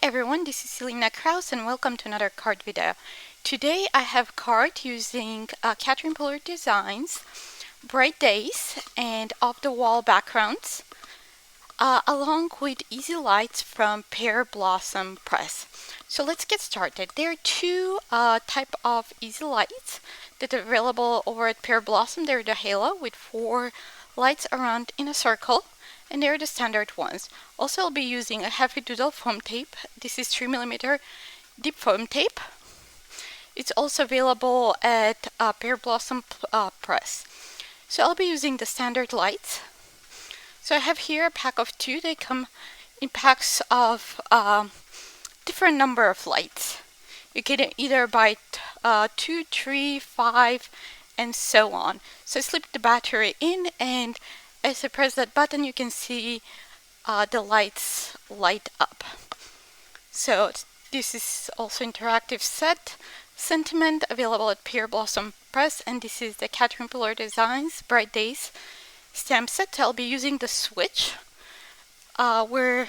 everyone, this is Selena Kraus and welcome to another card video. Today I have a card using Catherine Pearl Designs, Bright Days and off-the-wall backgrounds, along with Easy Lights from Pearblossom Press. So let's get started. There are two type of Easy Lights that are available over at Pearblossom. They're the Halo with 4 lights around in a circle, and they're the standard ones. Also, I'll be using a heavy doodle foam tape. This is 3mm deep foam tape. It's also available at Pearblossom Press. So I'll be using the standard lights. So I have here a pack of 2. They come in packs of different number of lights. You can either buy 2, 3, 5, and so on. So I slip the battery in, and as I press that button, you can see the lights light up. So this is also interactive set sentiment available at Pearblossom Press, and this is the Catherine Pearl Designs Bright Days stamp set. I'll be using the switch, where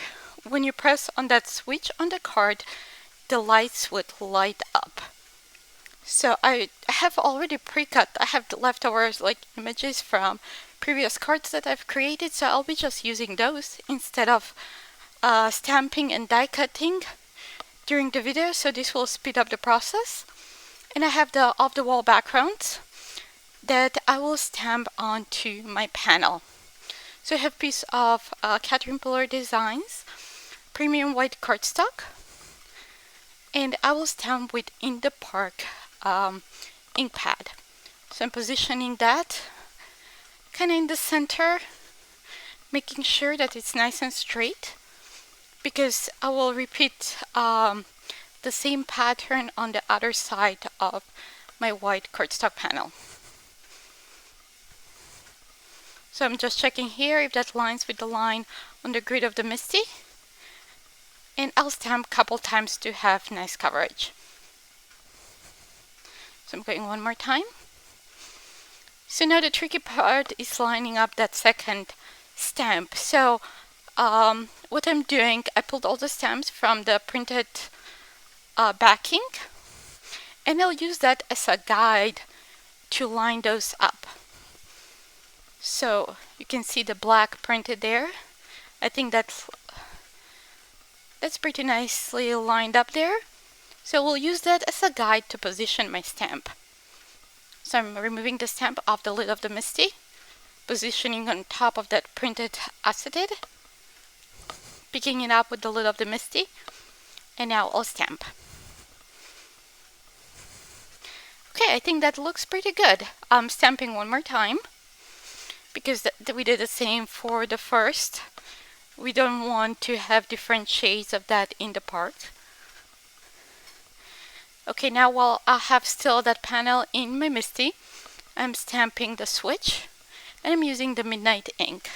when you press on that switch on the card, the lights would light up. So I have already pre-cut. I have the leftovers like images from previous cards that I've created, so I'll be just using those instead of stamping and die cutting during the video, so this will speed up the process. And I have the off-the-wall backgrounds that I will stamp onto my panel. So I have a piece of Catherine Pearl Designs premium white cardstock, and I will stamp with In the Park ink pad. So I'm positioning that kind of in the center, making sure that it's nice and straight, because I will repeat the same pattern on the other side of my white cardstock panel. So I'm just checking here if that lines with the line on the grid of the MISTI, and I'll stamp a couple times to have nice coverage. So I'm going one more time. So now the tricky part is lining up that second stamp. So what I'm doing, I pulled all the stamps from the printed backing, and I'll use that as a guide to line those up. So you can see the black printed there. I think that's pretty nicely lined up there. So we'll use that as a guide to position my stamp. So I'm removing the stamp off the lid of the MISTI, positioning on top of that printed acetate, picking it up with the lid of the MISTI, and now I'll stamp. Okay, I think that looks pretty good. I'm stamping one more time, because we did the same for the first. We don't want to have different shades of that in the part. Okay, now while I have still that panel in my MISTI, I'm stamping the switch, and I'm using the Midnight ink.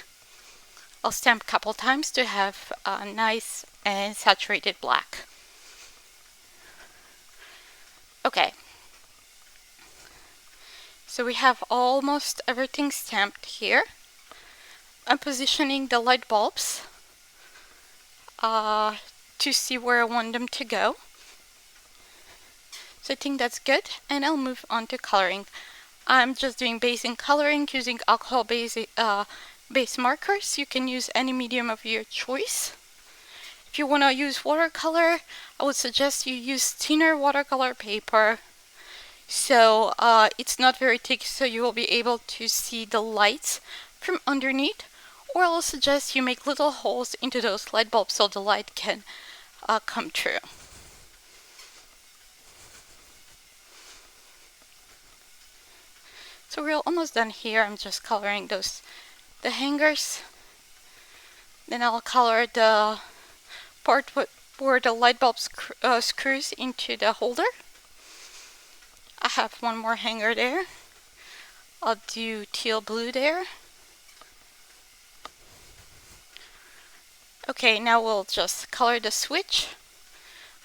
I'll stamp a couple times to have a nice and saturated black. Okay. So we have almost everything stamped here. I'm positioning the light bulbs to see where I want them to go. So I think that's good, and I'll move on to coloring. I'm just doing basic coloring using alcohol base markers. You can use any medium of your choice. If you want to use watercolor, I would suggest you use thinner watercolor paper, so it's not very thick, so you will be able to see the lights from underneath. Or I'll suggest you make little holes into those light bulbs so the light can come through. So we're almost done here. I'm just coloring the hangers. Then I'll color the part where the light bulb screws into the holder. I have one more hanger there. I'll do teal blue there. Okay, now we'll just color the switch.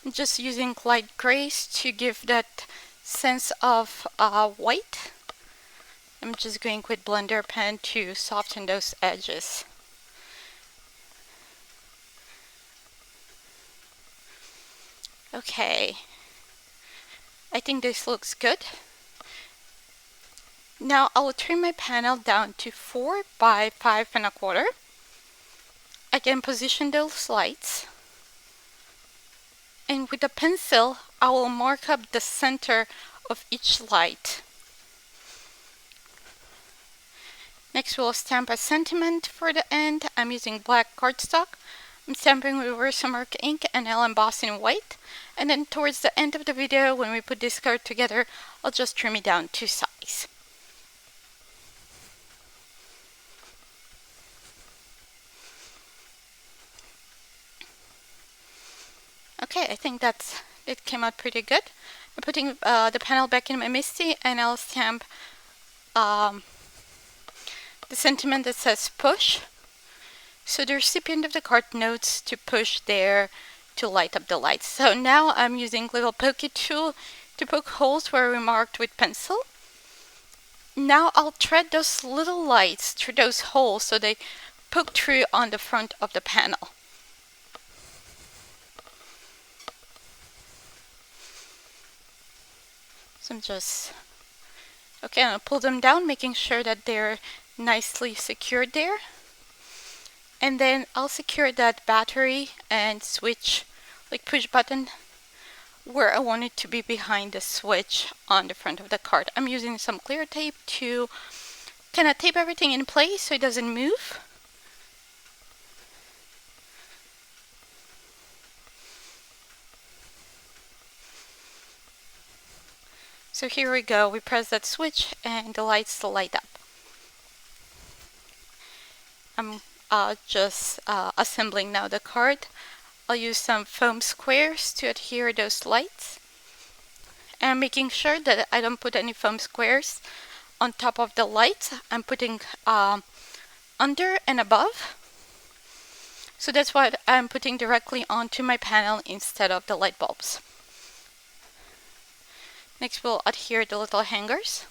I'm just using light grays to give that sense of white. I'm just going with blender pen to soften those edges. Okay, I think this looks good. Now I'll trim my panel down to 4 by 5 1/4. I can position those lights. And with a pencil, I will mark up the center of each light. Next, we'll stamp a sentiment for the end. I'm using black cardstock. I'm stamping with Versamark ink and I'll emboss in white. And then towards the end of the video, when we put this card together, I'll just trim it down to size. Okay, I think it came out pretty good. I'm putting the panel back in my MISTI and I'll stamp the sentiment that says push. So the recipient of the card knows to push there to light up the lights. So now I'm using little pokey tool to poke holes where we marked with pencil. Now I'll thread those little lights through those holes so they poke through on the front of the panel. So I'm just, okay, I'll pull them down, making sure that they're nicely secured there. And then I'll secure that battery and switch, like push button, where I want it to be behind the switch on the front of the card. I'm using some clear tape to kind of tape everything in place so it doesn't move. So here we go, we press that switch and the lights light up. I'm just assembling now the card. I'll use some foam squares to adhere those lights. And I'm making sure that I don't put any foam squares on top of the lights. I'm putting under and above. So that's what I'm putting directly onto my panel instead of the light bulbs. Next we'll adhere the little hangers.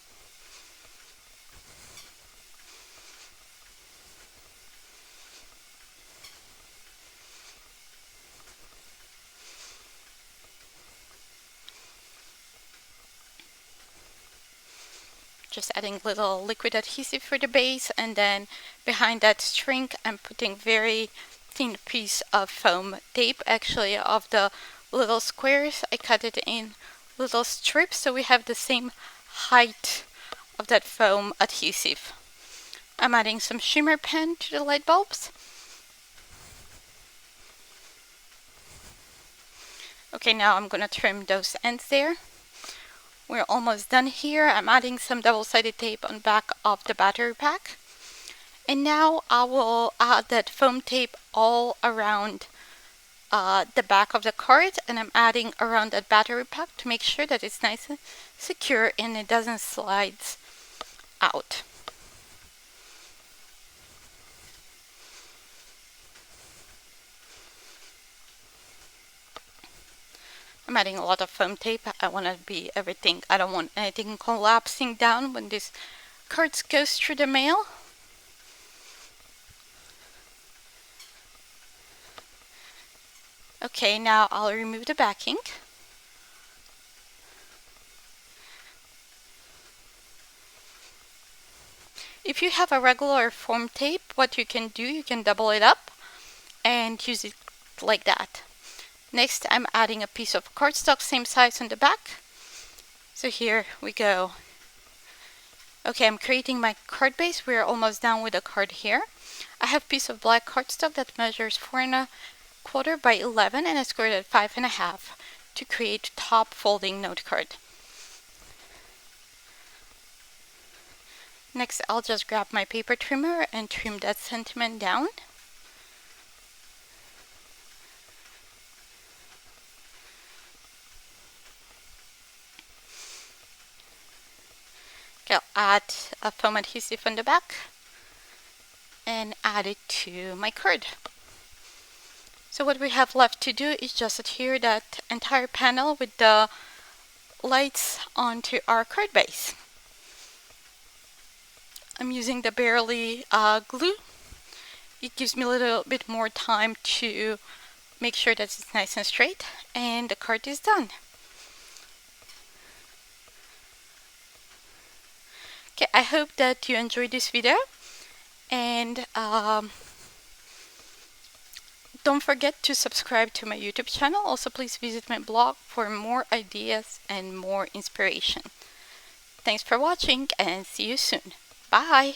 Just adding little liquid adhesive for the base, and then behind that string I'm putting very thin piece of foam tape, actually of the little squares. I cut it in little strips so we have the same height of that foam adhesive. I'm adding some shimmer pen to the light bulbs. Okay, now I'm gonna trim those ends there. We're almost done here. I'm adding some double-sided tape on back of the battery pack. And now I will add that foam tape all around the back of the card, and I'm adding around that battery pack to make sure that it's nice and secure and it doesn't slide out. I'm adding a lot of foam tape. I want to be everything. I don't want anything collapsing down when this card goes through the mail. Okay, now I'll remove the backing. If you have a regular foam tape, what you can do, you can double it up and use it like that. Next, I'm adding a piece of cardstock, same size on the back. So here we go. Okay, I'm creating my card base. We're almost done with the card here. I have a piece of black cardstock that measures 4 1/4 by 11 and I squared it 5 1/2 to create top folding note card. Next, I'll just grab my paper trimmer and trim that sentiment down. Okay, I'll add a foam adhesive on the back and add it to my card. So what we have left to do is just adhere that entire panel with the lights onto our card base. I'm using the Barely glue. It gives me a little bit more time to make sure that it's nice and straight, and the card is done. Okay, I hope that you enjoyed this video, and don't forget to subscribe to my YouTube channel. Also, please visit my blog for more ideas and more inspiration. Thanks for watching, and see you soon. Bye!